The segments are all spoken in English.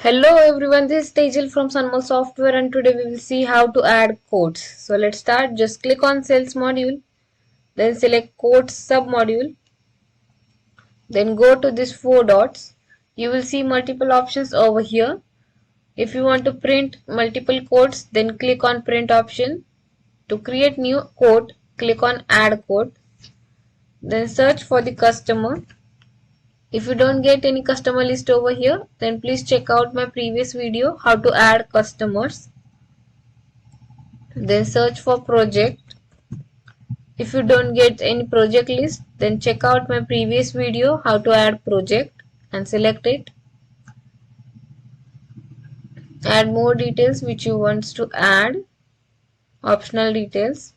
Hello everyone, this is Tejal from Sunmodule Software and today we will see how to add quotes. So let's start. Just click on Sales module, then select quotes submodule, then go to these four dots. You will see multiple options over here. If you want to print multiple quotes, then click on print option. To create new quote, click on add quote, then search for the customer. If you don't get any customer list over here, then please check out my previous video how to add customers. Then search for project. If you don't get any project list, then check out my previous video how to add project and select it. Add more details which you want to add, optional details.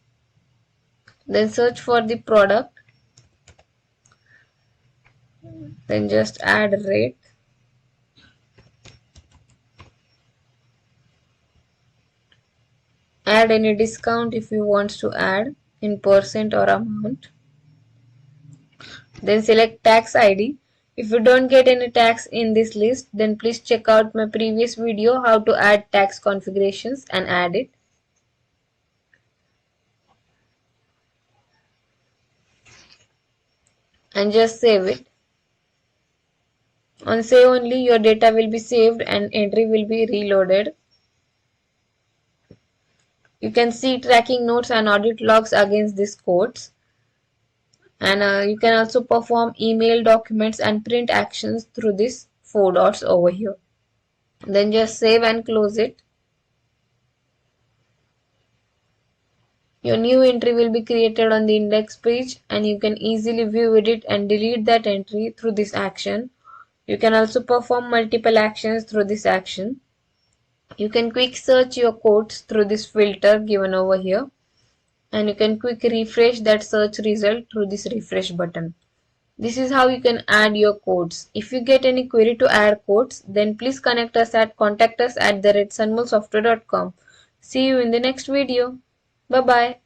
Then search for the product. Then just add rate. Add any discount if you want to add in percent or amount. Then select tax ID. If you don't get any tax in this list, then please check out my previous video how to add tax configurations and add it. And just save it. On save only your data will be saved and entry will be reloaded. You can see tracking notes and audit logs against these codes. And you can also perform email, documents and print actions through these four dots over here. Then just save and close it. Your new entry will be created on the index page and you can easily view it and delete that entry through this action. You can also perform multiple actions through this action. You can quick search your codes through this filter given over here. And you can quick refresh that search result through this refresh button. This is how you can add your codes. If you get any query to add codes, then please contact us at contact us@sunmodulesoftware.com. See you in the next video. Bye bye.